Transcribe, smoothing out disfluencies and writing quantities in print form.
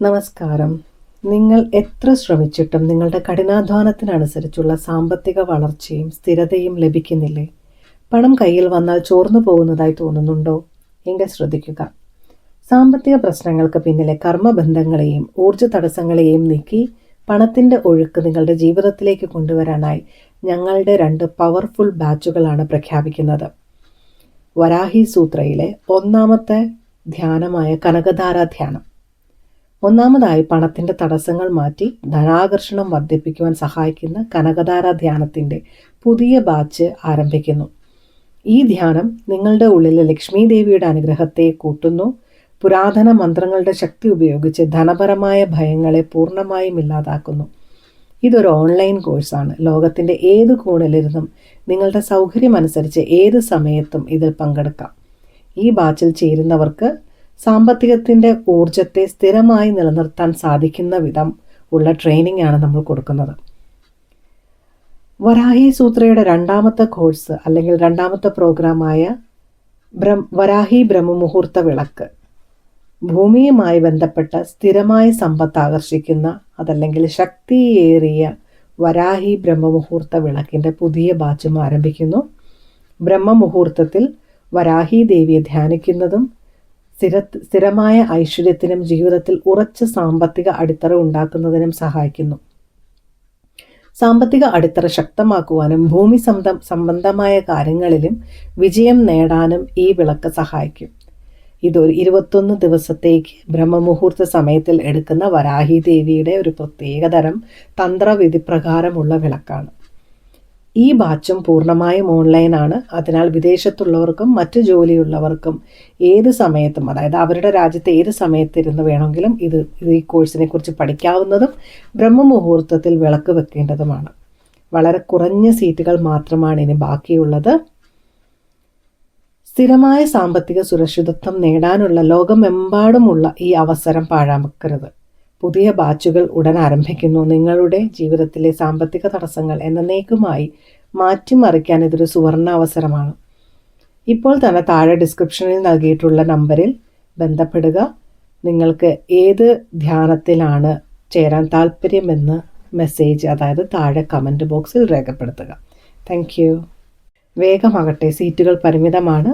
നമസ്കാരം. നിങ്ങൾ എത്ര ശ്രമിച്ചിട്ടും നിങ്ങളുടെ കഠിനാധ്വാനത്തിനനുസരിച്ചുള്ള സാമ്പത്തിക വളർച്ചയും സ്ഥിരതയും ലഭിക്കുന്നില്ലേ? പണം കയ്യിൽ വന്നാൽ ചോർന്നു പോകുന്നതായി തോന്നുന്നുണ്ടോ? എങ്കിൽ ശ്രദ്ധിക്കുക. സാമ്പത്തിക പ്രശ്നങ്ങൾക്ക് പിന്നിലെ കർമ്മബന്ധങ്ങളെയും ഊർജ്ജ തടസ്സങ്ങളെയും നീക്കി പണത്തിൻ്റെ ഒഴുക്ക് നിങ്ങളുടെ ജീവിതത്തിലേക്ക് കൊണ്ടുവരാനായി ഞങ്ങളുടെ 2 പവർഫുൾ ബാച്ചുകളാണ് പ്രഖ്യാപിക്കുന്നത്. വരാഹി സൂത്രയിലെ 1ാമത്തെ ധ്യാനമായ കനകധാര ധ്യാനം. ഒന്നാമതായി പണത്തിൻ്റെ തടസ്സങ്ങൾ മാറ്റി ധനാകർഷണം വർദ്ധിപ്പിക്കുവാൻ സഹായിക്കുന്ന കനകധാര ധ്യാനത്തിൻ്റെ പുതിയ ബാച്ച് ആരംഭിക്കുന്നു. ഈ ധ്യാനം നിങ്ങളുടെ ഉള്ളിലെ ലക്ഷ്മി ദേവിയുടെ അനുഗ്രഹത്തെ കൂട്ടുന്നു. പുരാതന മന്ത്രങ്ങളുടെ ശക്തി ഉപയോഗിച്ച് ധനപരമായ ഭയങ്ങളെ പൂർണ്ണമായും ഇല്ലാതാക്കുന്നു. ഇതൊരു ഓൺലൈൻ കോഴ്സാണ്. ലോകത്തിൻ്റെ ഏത് കോണിലിരുന്നും നിങ്ങളുടെ സൗകര്യമനുസരിച്ച് ഏത് സമയത്തും ഇതിൽ പങ്കെടുക്കാം. ഈ ബാച്ചിൽ ചേരുന്നവർക്ക് സാമ്പത്തികത്തിൻ്റെ ഊർജത്തെ സ്ഥിരമായി നിലനിർത്താൻ സാധിക്കുന്ന വിധം ഉള്ള ട്രെയിനിങ് ആണ് നമ്മൾ കൊടുക്കുന്നത്. വരാഹി സൂത്രയുടെ 2ാമത്തെ കോഴ്സ് അല്ലെങ്കിൽ 2ാമത്തെ പ്രോഗ്രാമായ വരാഹി ബ്രഹ്മമുഹൂർത്ത വിളക്ക്, ഭൂമിയുമായി ബന്ധപ്പെട്ട സ്ഥിരമായ സമ്പത്ത് ആകർഷിക്കുന്ന അതല്ലെങ്കിൽ ശക്തിയേറിയ വരാഹി ബ്രഹ്മമുഹൂർത്ത വിളക്കിൻ്റെ പുതിയ ബാച്ചും ആരംഭിക്കുന്നു. ബ്രഹ്മമുഹൂർത്തത്തിൽ വരാഹി ദേവിയെ ധ്യാനിക്കുന്നതും സ്ഥിരമായ ഐശ്വര്യത്തിനും ജീവിതത്തിൽ ഉറച്ച സാമ്പത്തിക അടിത്തറ ഉണ്ടാക്കുന്നതിനും സഹായിക്കുന്നു. സാമ്പത്തിക അടിത്തറ ശക്തമാക്കുവാനും ഭൂമി സംബന്ധമായ കാര്യങ്ങളിലും വിജയം നേടാനും ഈ വിളക്ക് സഹായിക്കും. ഇതൊരു 21 ദിവസത്തേക്ക് ബ്രഹ്മമുഹൂർത്ത സമയത്തിൽ എടുക്കുന്ന വരാഹി ദേവിയുടെ ഒരു പ്രത്യേകതരം തന്ത്രവിധി പ്രകാരമുള്ള വിളക്കാണ്. ഈ ബാച്ചും പൂർണ്ണമായും ഓൺലൈനാണ്. അതിനാൽ വിദേശത്തുള്ളവർക്കും മറ്റ് ജോലിയുള്ളവർക്കും ഏത് സമയത്തും, അതായത് അവരുടെ രാജ്യത്തെ ഏത് സമയത്തിരുന്ന് വേണമെങ്കിലും ഈ കോഴ്സിനെ കുറിച്ച് പഠിക്കാവുന്നതും ബ്രഹ്മമുഹൂർത്തത്തിൽ വിളക്ക് വെക്കേണ്ടതുമാണ്. വളരെ കുറഞ്ഞ സീറ്റുകൾ മാത്രമാണ് ഇനി ബാക്കിയുള്ളത്. സ്ഥിരമായ സാമ്പത്തിക സുരക്ഷിതത്വം നേടാനുള്ള ലോകമെമ്പാടുമുള്ള ഈ അവസരം പാഴാക്കരുത്. പുതിയ ബാച്ചുകൾ ഉടൻ ആരംഭിക്കുന്നു. നിങ്ങളുടെ ജീവിതത്തിലെ സാമ്പത്തിക തടസ്സങ്ങൾ എന്നേക്കുമായി മാറ്റിമറിക്കാൻ ഇതൊരു സുവർണ അവസരമാണ്. ഇപ്പോൾ തന്നെ താഴെ ഡിസ്ക്രിപ്ഷനിൽ നൽകിയിട്ടുള്ള നമ്പറിൽ ബന്ധപ്പെടുക. നിങ്ങൾക്ക് ഏത് ധ്യാനത്തിലാണ് ചേരാൻ താല്പര്യമെന്ന് മെസ്സേജ്, അതായത് താഴെ കമൻറ്റ് ബോക്സിൽ രേഖപ്പെടുത്തുക. Thank you. വേഗമാകട്ടെ, സീറ്റുകൾ പരിമിതമാണ്.